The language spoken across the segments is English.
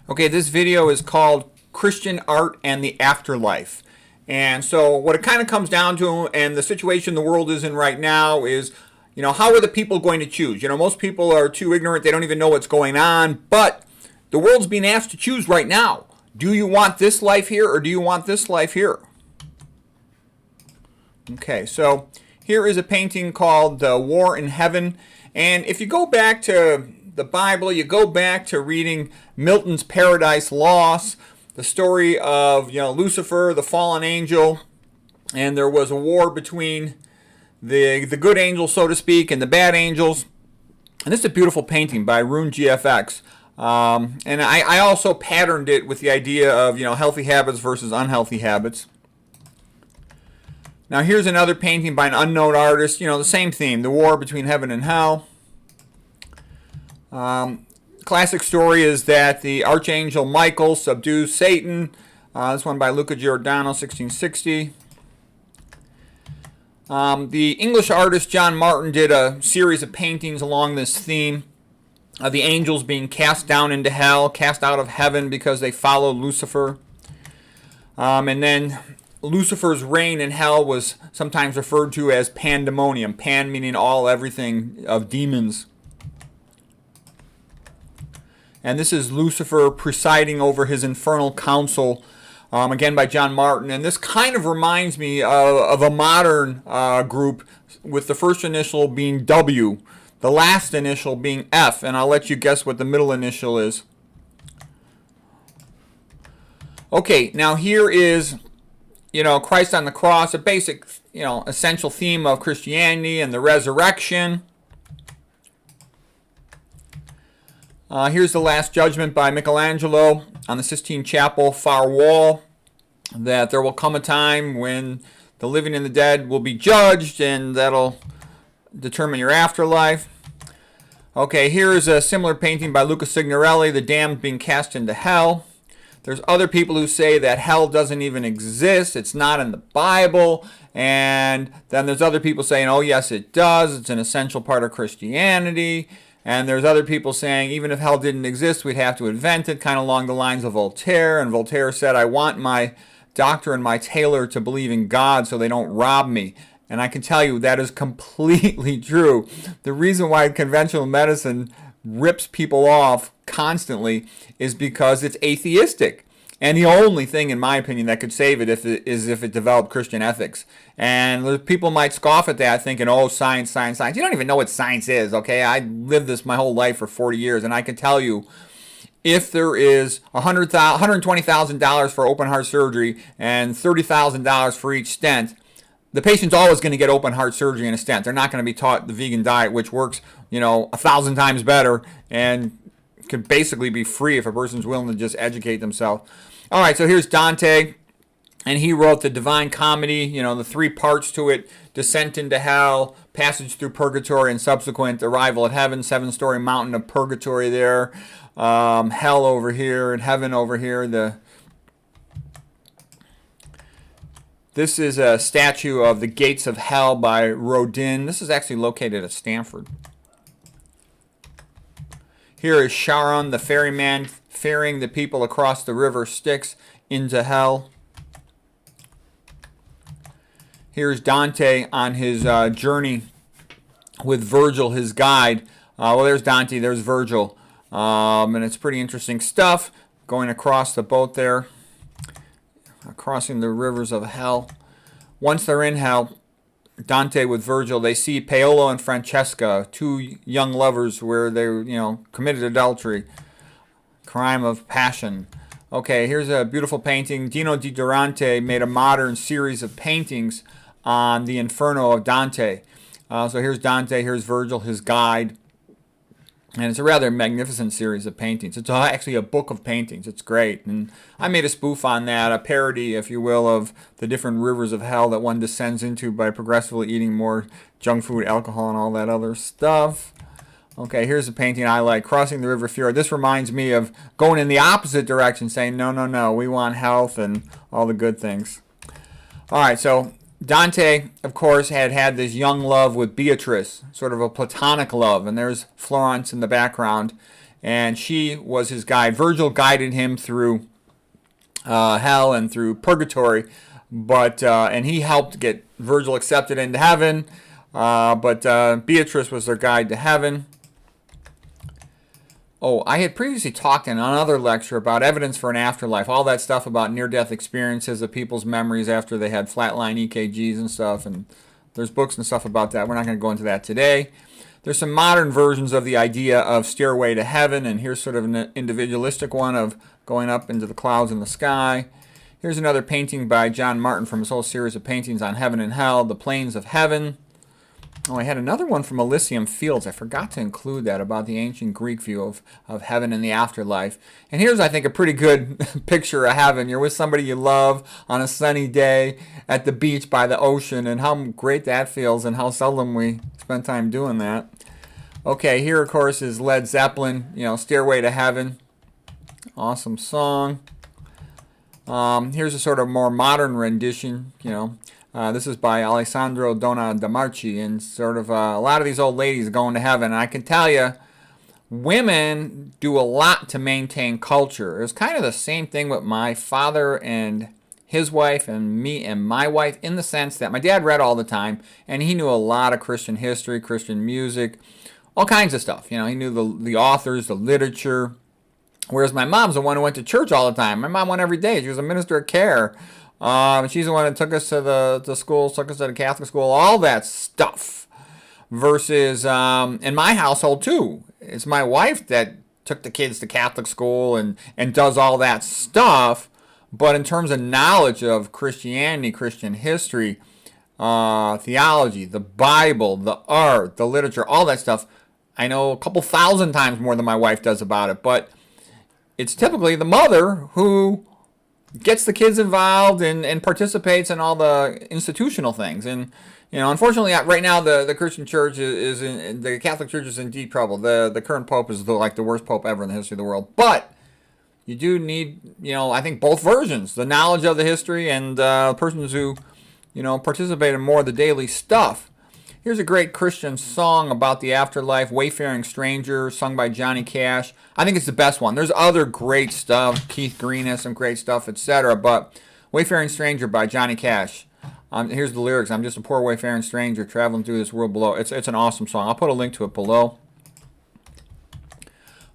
Okay, this video is called Christian Art and the Afterlife. And so what it kind of comes down to, and the situation the world is in right now is, how are the people going to choose? Most people are too ignorant. They don't even know what's going on. But the world's being asked to choose right now. Do you want this life here or do you want this life here? Okay, so here is a painting called War in Heaven. And if you go back to the Bible, you go back to reading Milton's Paradise Lost, the story of Lucifer, the fallen angel, and there was a war between the good angels, so to speak, and the bad angels. And this is a beautiful painting by Rune GFX. And I also patterned it with the idea of healthy habits versus unhealthy habits. Now here's another painting by an unknown artist. The same theme, the war between heaven and hell. Classic story is that the Archangel Michael subdues Satan. This one by Luca Giordano, 1660. The English artist John Martin did a series of paintings along this theme of the angels being cast down into hell, cast out of heaven because they followed Lucifer. And then Lucifer's reign in hell was sometimes referred to as pandemonium. Pan meaning all, everything of demons. And this is Lucifer presiding over his infernal council, again by John Martin. And this kind of reminds me of a modern group with the first initial being W, the last initial being F. And I'll let you guess what the middle initial is. Okay, now here is, Christ on the cross, a basic, essential theme of Christianity and the resurrection. Here's the Last Judgment by Michelangelo on the Sistine Chapel far wall, that there will come a time when the living and the dead will be judged, and that'll determine your afterlife. Okay, here is a similar painting by Luca Signorelli, the damned being cast into hell. There's other people who say that hell doesn't even exist, it's not in the Bible, and then there's other people saying, oh yes it does, it's an essential part of Christianity. And there's other people saying even if hell didn't exist, we'd have to invent it, kind of along the lines of Voltaire. And Voltaire said, I want my doctor and my tailor to believe in God so they don't rob me. And I can tell you that is completely true. The reason why conventional medicine rips people off constantly is because it's atheistic. And the only thing, in my opinion, that could save it is if it developed Christian ethics. And people might scoff at that, thinking, oh, science, science, science. You don't even know what science is, okay? I lived this my whole life for 40 years, and I can tell you, if there is $120,000 for open heart surgery and $30,000 for each stent, the patient's always going to get open heart surgery and a stent. They're not going to be taught the vegan diet, which works, 1,000 times better and could basically be free if a person's willing to just educate themselves. All right, so here's Dante, and he wrote the Divine Comedy, the three parts to it: descent into hell, passage through purgatory, and subsequent arrival at heaven. 7-story mountain of purgatory there, hell over here, and heaven over here. This is a statue of the Gates of Hell by Rodin. This is actually located at Stanford. Here is Charon, the ferryman, ferrying the people across the river Styx into hell. Here's Dante on his journey with Virgil, his guide. Well, there's Dante, there's Virgil. And it's pretty interesting stuff going across the boat there, crossing the rivers of hell. Once they're in hell, Dante with Virgil, they see Paolo and Francesca, two young lovers where they, committed adultery, crime of passion. Okay, here's a beautiful painting. Dino Di Durante made a modern series of paintings on the Inferno of Dante. So here's Dante, here's Virgil, his guide. And it's a rather magnificent series of paintings. It's actually a book of paintings. It's great. And I made a spoof on that, a parody, if you will, of the different rivers of hell that one descends into by progressively eating more junk food, alcohol, and all that other stuff. Okay, here's a painting I like, Crossing the River Fiora. This reminds me of going in the opposite direction, saying, no, no, no, we want health and all the good things. All right, so Dante, of course, had this young love with Beatrice, sort of a platonic love, and there's Florence in the background. and she was his guide. Virgil guided him through hell and through purgatory, but and he helped get Virgil accepted into heaven. But Beatrice was their guide to heaven. Oh, I had previously talked in another lecture about evidence for an afterlife, all that stuff about near-death experiences of people's memories after they had flatline EKGs and stuff, and there's books and stuff about that. We're not going to go into that today. There's some modern versions of the idea of stairway to heaven, and here's sort of an individualistic one of going up into the clouds in the sky. Here's another painting by John Martin from his whole series of paintings on heaven and hell, The Plains of Heaven. Oh, I had another one from Elysium Fields. I forgot to include that about the ancient Greek view of heaven and the afterlife. And here's, I think, a pretty good picture of heaven. You're with somebody you love on a sunny day at the beach by the ocean, and how great that feels and how seldom we spend time doing that. Okay, here, of course, is Led Zeppelin, Stairway to Heaven. Awesome song. Here's a sort of more modern rendition, this is by Alessandro Donna Damarchi, and sort of a lot of these old ladies going to heaven. And I can tell you, women do a lot to maintain culture. It was kind of the same thing with my father and his wife and me and my wife, in the sense that my dad read all the time, and he knew a lot of Christian history, Christian music, all kinds of stuff. He knew the authors, the literature. Whereas my mom's the one who went to church all the time. My mom went every day. She was a minister of care. She's the one that took us to the schools, took us to the Catholic school, all that stuff. Versus in my household too, it's my wife that took the kids to Catholic school and does all that stuff. But in terms of knowledge of Christianity, Christian history, theology, the Bible, the art, the literature, all that stuff, I know a couple thousand times more than my wife does about it. But it's typically the mother who gets the kids involved and participates in all the institutional things. And, unfortunately, right now the Christian church is in, the Catholic Church is in deep trouble. The current pope is the worst pope ever in the history of the world. But you do need, I think both versions, the knowledge of the history and persons who, participate in more of the daily stuff. Here's a great Christian song about the afterlife, Wayfaring Stranger, sung by Johnny Cash. I think it's the best one. There's other great stuff. Keith Green has some great stuff, etc. But Wayfaring Stranger by Johnny Cash. Here's the lyrics. I'm just a poor wayfaring stranger traveling through this world below. It's an awesome song. I'll put a link to it below.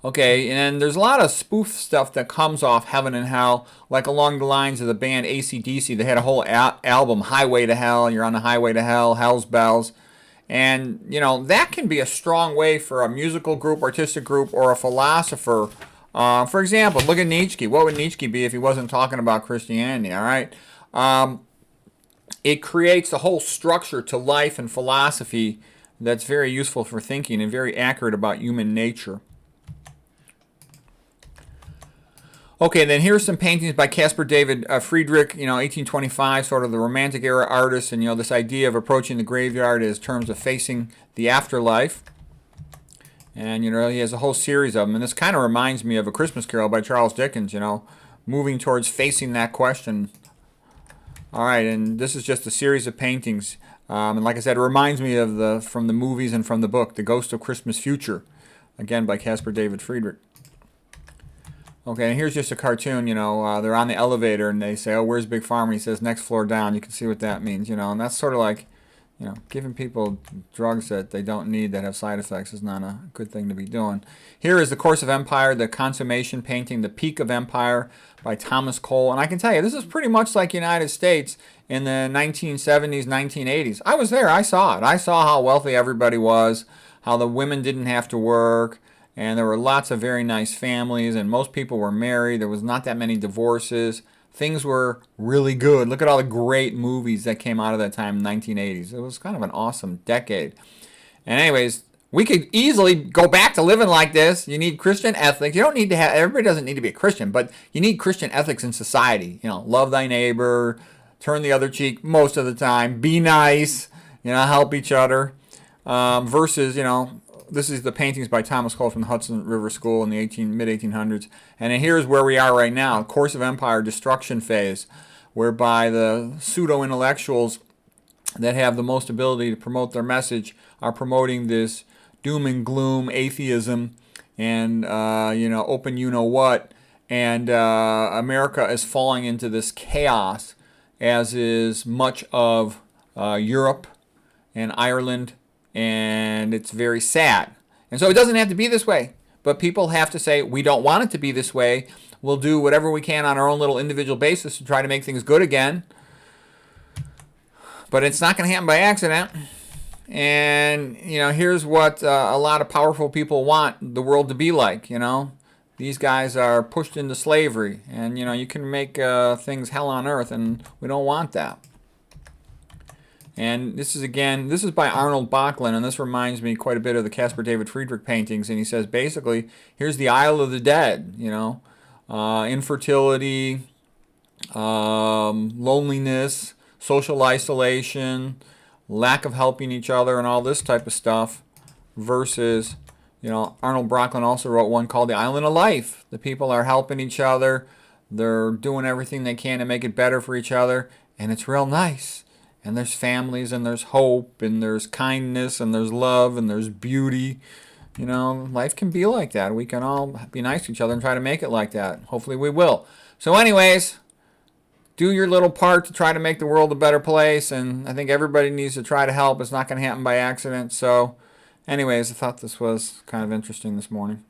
Okay, and there's a lot of spoof stuff that comes off Heaven and Hell, like along the lines of the band AC/DC. They had a whole album, Highway to Hell, and you're on the highway to hell, Hell's Bells. And, that can be a strong way for a musical group, artistic group, or a philosopher. For example, look at Nietzsche. What would Nietzsche be if he wasn't talking about Christianity, all right? It creates a whole structure to life and philosophy that's very useful for thinking and very accurate about human nature. Okay, then here's some paintings by Caspar David Friedrich, 1825, sort of the Romantic era artist, and, this idea of approaching the graveyard as terms of facing the afterlife. And, he has a whole series of them, and this kind of reminds me of A Christmas Carol by Charles Dickens, moving towards facing that question. All right, and this is just a series of paintings, and like I said, it reminds me of from the movies and from the book, The Ghost of Christmas Future, again by Caspar David Friedrich. Okay, and here's just a cartoon, they're on the elevator and they say, oh, where's Big Pharma? He says, next floor down. You can see what that means, and that's sort of like, giving people drugs that they don't need that have side effects is not a good thing to be doing. Here is The Course of Empire, the consummation painting, The Peak of Empire by Thomas Cole. And I can tell you, this is pretty much like United States in the 1970s, 1980s. I was there. I saw it. I saw how wealthy everybody was, how the women didn't have to work, and there were lots of very nice families, and most people were married. There was not that many divorces. Things were really good. Look at all the great movies that came out of that time in the 1980s. It was kind of an awesome decade. And anyways, we could easily go back to living like this. You need Christian ethics. You don't need to have, everybody doesn't need to be a Christian, but you need Christian ethics in society. Love thy neighbor, turn the other cheek most of the time, be nice, help each other. Versus, this is the paintings by Thomas Cole from the Hudson River School in the mid-1800s. And here's where we are right now, Course of Empire destruction phase, whereby the pseudo-intellectuals that have the most ability to promote their message are promoting this doom and gloom atheism and open what, and America is falling into this chaos, as is much of Europe and Ireland, and it's very sad. And so it doesn't have to be this way, but people have to say, we don't want it to be this way. We'll do whatever we can on our own little individual basis to try to make things good again. But it's not going to happen by accident. And, here's what a lot of powerful people want the world to be like, These guys are pushed into slavery. And, you can make things hell on earth, and we don't want that. And this is by Arnold Bachlin, and this reminds me quite a bit of the Caspar David Friedrich paintings. And he says, basically, here's the Isle of the Dead, infertility, loneliness, social isolation, lack of helping each other, and all this type of stuff, versus, Arnold Bachlin also wrote one called The Island of Life. The people are helping each other. They're doing everything they can to make it better for each other, and it's real nice. And there's families, and there's hope, and there's kindness, and there's love, and there's beauty. Life can be like that. We can all be nice to each other and try to make it like that. Hopefully we will. So anyways, do your little part to try to make the world a better place, and I think everybody needs to try to help. It's not going to happen by accident. So anyways, I thought this was kind of interesting this morning.